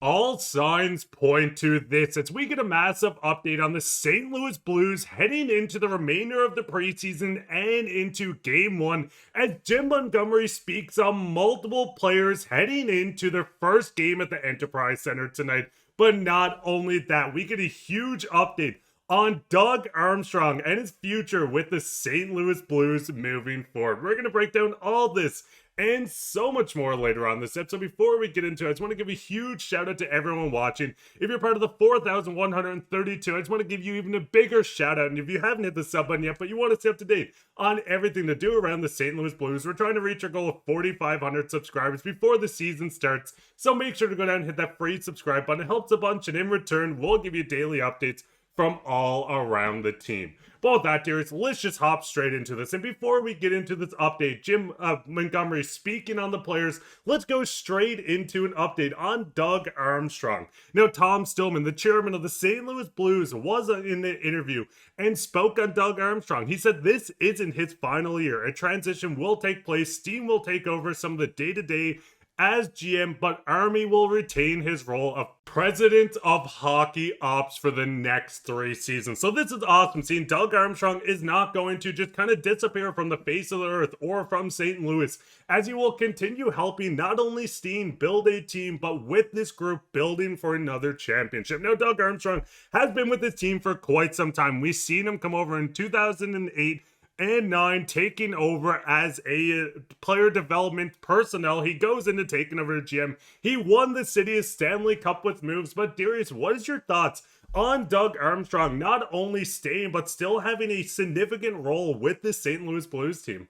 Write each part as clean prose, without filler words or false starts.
All signs point to this as we get a massive update on the St. Louis Blues heading into the remainder of the preseason and into game one as Jim Montgomery speaks on multiple players heading into their first game at the Enterprise Center tonight. But not only that, we get a huge update on Doug Armstrong and his future with the St. Louis Blues moving forward. We're going to break down all this and so much more later on this episode. Before we get into it, I just want to give a huge shout out to everyone watching. If you're part of the 4,132, I just want to give you even a bigger shout out. And if you haven't hit the sub button yet, but you want to stay up to date on everything to do around the St. Louis Blues, we're trying to reach our goal of 4,500 subscribers before the season starts. So make sure to go down and hit that free subscribe button. It helps a bunch, and in return, we'll give you daily updates from all around the team. But with that, Darius, let's just hop straight into this. And before we get into this update, Jim Montgomery speaking on the players, let's go straight into an update on Doug Armstrong. Now, Tom Stillman, the chairman of the St. Louis Blues, was in the interview and spoke on Doug Armstrong. He said this isn't his final year. A transition will take place. Steam will take over some of the day-to-day as GM, but Army will retain his role of president of hockey ops for the next 3 seasons. So this is awesome. Seeing Doug Armstrong is not going to just kind of disappear from the face of the earth or from St. Louis, as he will continue helping not only Steen build a team, but with this group building for another championship. Now, Doug Armstrong has been with his team for quite some time. We've seen him come over in 2008 and 9, taking over as a player development personnel. He goes into taking over the GM. He won the city of Stanley Cup with moves. But Darius, what is your thoughts on Doug Armstrong not only staying, but still having a significant role with the St. Louis Blues team?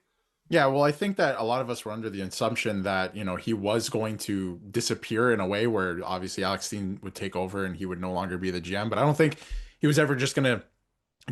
Yeah, well, I think that a lot of us were under the assumption that, he was going to disappear in a way where obviously Alex Steen would take over and he would no longer be the GM. But I don't think he was ever just going to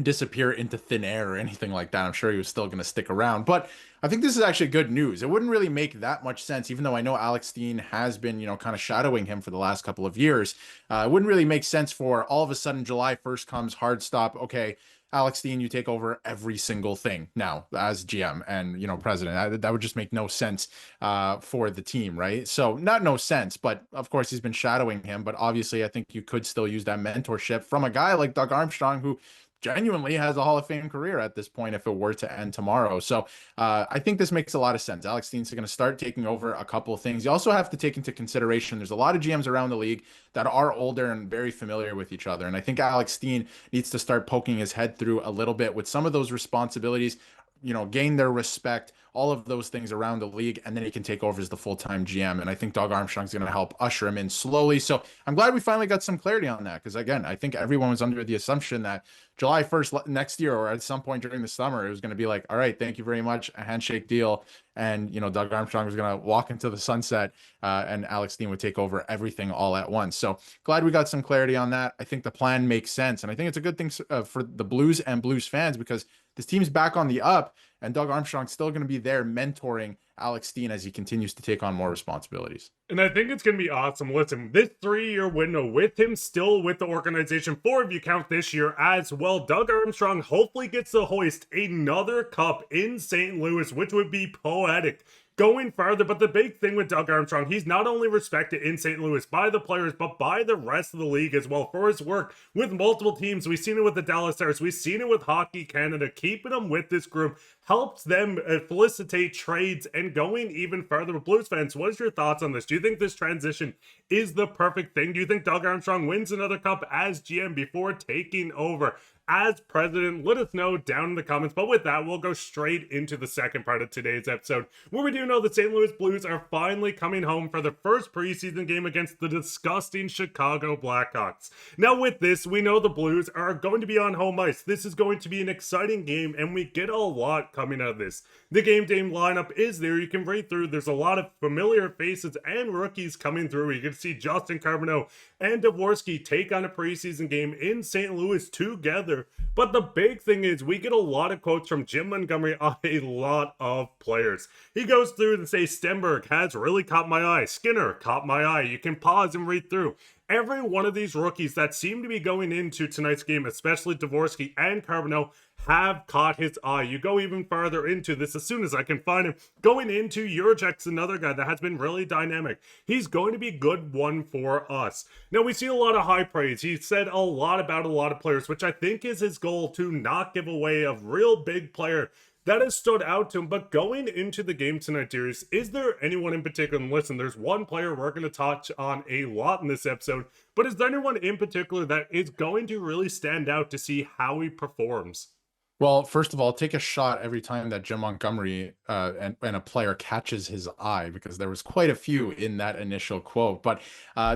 disappear into thin air or anything like that. I'm sure he was still going to stick around. But I think this is actually good news. It wouldn't really make that much sense, even though I know Alex Steen has been, kind of shadowing him for the last couple of years. It wouldn't really make sense for all of a sudden July 1st comes, hard stop. Okay, Alex Steen, you take over every single thing now as GM and, president. That would just make no sense for the team, right? So not no sense, but of course he's been shadowing him. But obviously I think you could still use that mentorship from a guy like Doug Armstrong, who genuinely has a Hall of Fame career at this point if it were to end tomorrow. So I think this makes a lot of sense. Alex Steen's going to start taking over a couple of things. You also have to take into consideration there's a lot of GMs around the league that are older and very familiar with each other. And I think Alex Steen needs to start poking his head through a little bit with some of those responsibilities, gain their respect, all of those things around the league, and then he can take over as the full-time GM. And I think Doug Armstrong's going to help usher him in slowly. So I'm glad we finally got some clarity on that, because again, I think everyone was under the assumption that July 1st next year or at some point during the summer, it was going to be like, all right, thank you very much, a handshake deal. And, Doug Armstrong was going to walk into the sunset and Alex Steen would take over everything all at once. So glad we got some clarity on that. I think the plan makes sense. And I think it's a good thing for the Blues and Blues fans, because this team's back on the up and Doug Armstrong's still going to be there mentoring Alex Steen as he continues to take on more responsibilities. And I think it's going to be awesome. Listen, this 3-year window with him still with the organization, 4 if you count this year as well, Doug Armstrong hopefully gets to hoist another cup in St. Louis, which would be poetic going farther. But the big thing with Doug Armstrong, he's not only respected in St. Louis by the players, but by the rest of the league as well for his work with multiple teams. We've seen it with the Dallas Stars. We've seen it with Hockey Canada. Keeping him with this group helps them felicitate trades and going even further. With Blues fans, what is your thoughts on this? Do you think this transition is the perfect thing? Do you think Doug Armstrong wins another cup as GM before taking over as president? Let us know down in the comments. But with that, we'll go straight into the second part of today's episode, where we do know the St. Louis Blues are finally coming home for the first preseason game against the disgusting Chicago Blackhawks. Now with this, we know the Blues are going to be on home ice. This is going to be an exciting game, and we get a lot coming out of this. The game day lineup is there. You can read through. There's a lot of familiar faces and rookies coming through. You can see Justin Carbonneau and Dvorsky take on a preseason game in St. Louis together. But the big thing is we get a lot of quotes from Jim Montgomery on a lot of players. He goes through and says Stenberg has really caught my eye. Skinner caught my eye. You can pause and read through. every one of these rookies that seem to be going into tonight's game, especially Dvorsky and Carbonell, have caught his eye. You go even farther into this as soon as I can find him. Going into Juracek's another guy that has been really dynamic. He's going to be good one for us. Now, we see a lot of high praise. He said a lot about a lot of players, which I think is his goal, to not give away a real big player that has stood out to him. But going into the game tonight, Darius, is there anyone in particular? And listen, there's one player we're going to touch on a lot in this episode, but is there anyone in particular that is going to really stand out to see how he performs? Well, first of all, take a shot every time that Jim Montgomery and a player catches his eye, because there was quite a few in that initial quote. But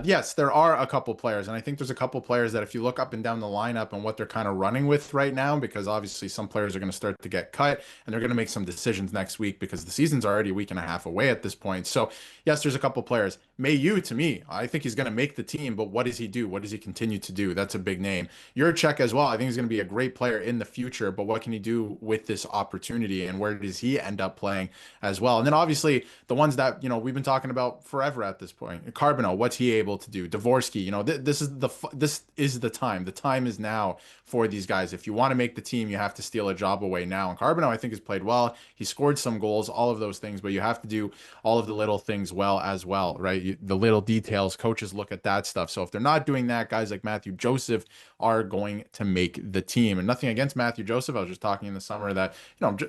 yes, there are a couple players, and I think there's a couple players that if you look up and down the lineup and what they're kind of running with right now, because obviously some players are going to start to get cut and they're going to make some decisions next week because the season's already a week and a half away at this point. So yes, there's a couple players. Mayu, to me, I think he's going to make the team, but what does he do? What does he continue to do? That's a big name. Juracek as well. I think he's going to be a great player in the future, but what can he do with this opportunity, and where does he end up playing as well? And then obviously the ones that, we've been talking about forever at this point. Carbonell, what's he able to do? Dvorsky, this is the time. The time is now for these guys. If you want to make the team, you have to steal a job away now. And Carbonell, I think, has played well. He scored some goals, all of those things, but you have to do all of the little things well as well, right? The little details, coaches look at that stuff. So if they're not doing that, guys like Matthew Joseph are going to make the team. And nothing against Matthew Joseph. I was just talking in the summer that,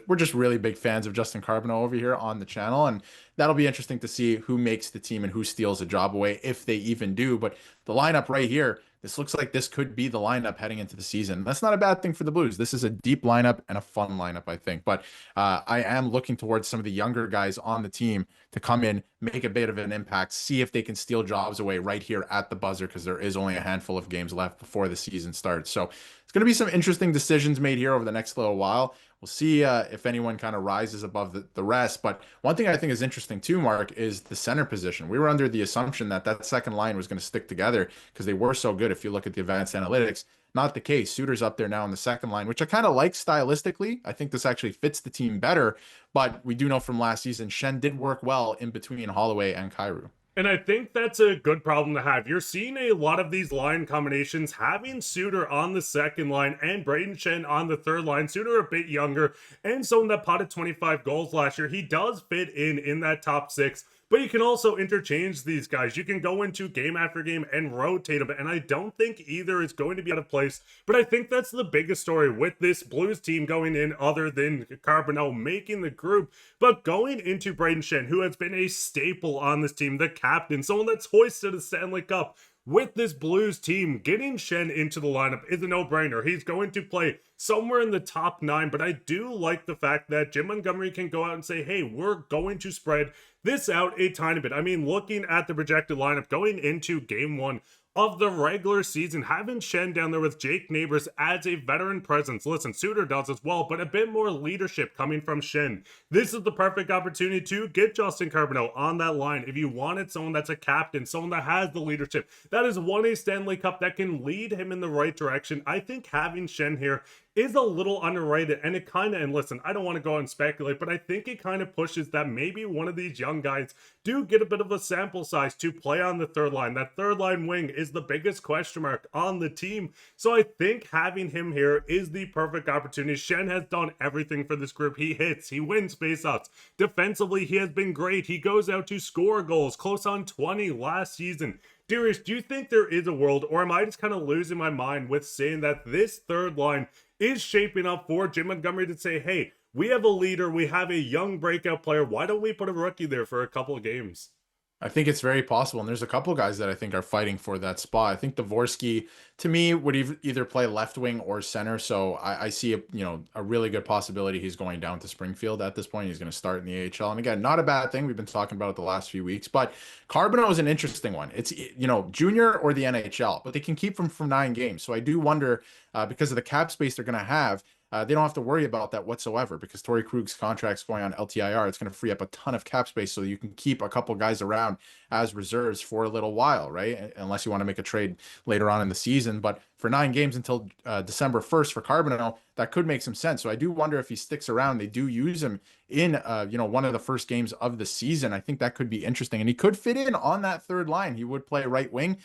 we're just really big fans of Justin Carbonell over here on the channel. And that'll be interesting to see who makes the team and who steals a job away, if they even do. But the lineup right here, this looks like this could be the lineup heading into the season. That's not a bad thing for the Blues. This is a deep lineup and a fun lineup, I think. But I am looking towards some of the younger guys on the team to come in, make a bit of an impact, see if they can steal jobs away right here at the buzzer, because there is only a handful of games left before the season starts. So it's going to be some interesting decisions made here over the next little while. We'll see if anyone kind of rises above the rest. But one thing I think is interesting too, Mark, is the center position. We were under the assumption that that second line was going to stick together because they were so good if you look at the advanced analytics. Not the case. Suter's up there now in the second line, which I kind of like stylistically. I think this actually fits the team better. But we do know from last season, Schenn did work well in between Holloway and Kyrou. And I think that's a good problem to have. You're seeing a lot of these line combinations having Suter on the second line and Brayden Schenn on the third line. Suter a bit younger and someone that potted 25 goals last year. He does fit in that top six. But you can also interchange these guys. You can go into game after game and rotate them. And I don't think either is going to be out of place. But I think that's the biggest story with this Blues team going in, other than Carbonell making the group. But going into Brayden Schenn, who has been a staple on this team, the captain, someone that's hoisted a Stanley Cup. With this Blues team, getting Schenn into the lineup is a no-brainer. He's going to play somewhere in the top 9, but I do like the fact that Jim Montgomery can go out and say, hey, we're going to spread this out a tiny bit. I mean, looking at the projected lineup going into game 1 of the regular season, having Schenn down there with Jake Neighbors adds a veteran presence. Listen, Suter does as well, but a bit more leadership coming from Schenn. This is the perfect opportunity to get Justin Carbonell on that line. If you wanted someone that's a captain, someone that has the leadership, that has won a Stanley Cup, that can lead him in the right direction, I think having Schenn here is a little underrated. And it kind of, and listen, I don't want to go and speculate, but I think it kind of pushes that maybe one of these young guys do get a bit of a sample size to play on the third line. That third line wing is the biggest question mark on the team. So I think having him here is the perfect opportunity. Schenn has done everything for this group. He hits, he wins faceoffs. Defensively, he has been great. He goes out to score goals, close on 20 last season. Darius, do you think there is a world, or am I just kind of losing my mind with saying that this third line is shaping up for Jim Montgomery to say, hey, we have a leader, we have a young breakout player, why don't we put a rookie there for a couple of games? I think it's very possible. And there's a couple guys that I think are fighting for that spot. I think Dvorsky, to me, would either play left wing or center. So I see a really good possibility he's going down to Springfield at this point. He's going to start in the AHL. And again, not a bad thing. We've been talking about it the last few weeks. But Carbonell is an interesting one. It's, junior or the NHL, but they can keep him from 9 games. So I do wonder, because of the cap space they're going to have, they don't have to worry about that whatsoever, because Torrey Krug's contract's going on LTIR. It's going to free up a ton of cap space so you can keep a couple guys around as reserves for a little while, right? Unless you want to make a trade later on in the season. But for 9 games until December 1st for Carbonell, that could make some sense. So I do wonder if he sticks around. They do use him in one of the first games of the season. I think that could be interesting, and he could fit in on that third line. He would play right wing.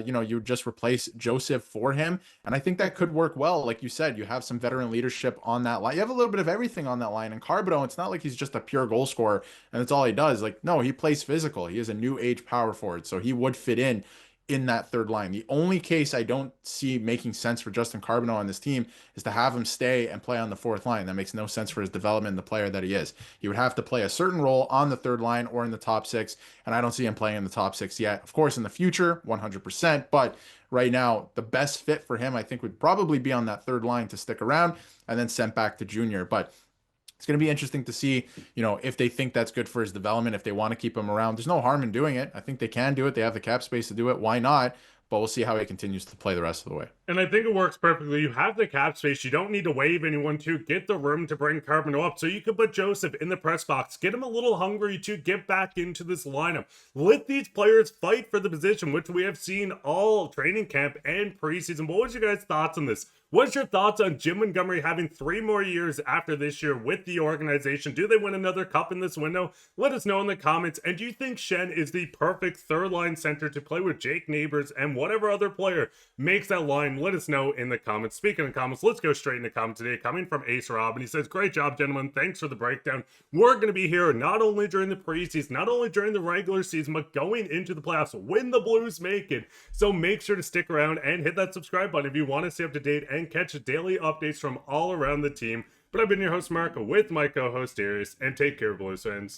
You would just replace Joseph for him, and I think that could work well. Like you said, you have some veteran leadership on that line. You have a little bit of everything on that line. And Carbonell, it's not like he's just a pure goal scorer and that's all he does. Like, no, he plays physical. He is a new age power forward, so he would fit in that third line. The only case I don't see making sense for Justin Carbonell on this team is to have him stay and play on the fourth line. That makes no sense for his development, the player that he is. He would have to play a certain role on the third line or in the top six, and I don't see him playing in the top six yet. Of course, in the future, 100%, but right now, the best fit for him, I think, would probably be on that third line to stick around and then sent back to junior. But it's going to be interesting to see, if they think that's good for his development, if they want to keep him around. There's no harm in doing it. I think they can do it. They have the cap space to do it. Why not? But we'll see how he continues to play the rest of the way. And I think it works perfectly. You have the cap space. You don't need to waive anyone to get the room to bring Carbonell up. So you can put Joseph in the press box. Get him a little hungry to get back into this lineup. Let these players fight for the position, which we have seen all training camp and preseason. What was your guys' thoughts on this? What's your thoughts on Jim Montgomery having 3 more years after this year with the organization? Do they win another cup in this window? Let us know in the comments. And do you think Schenn is the perfect third-line center to play with Jake Neighbors and whatever other player makes that line? Let us know in the comments. Speaking of comments, let's go straight into comments today. Coming from Ace Rob, and he says, great job, gentlemen. Thanks for the breakdown. We're going to be here not only during the preseason, not only during the regular season, but going into the playoffs when the Blues make it. So make sure to stick around and hit that subscribe button if you want to stay up to date and catch daily updates from all around the team. But I've been your host, Marco, with my co-host, Darius, and take care, Blues fans.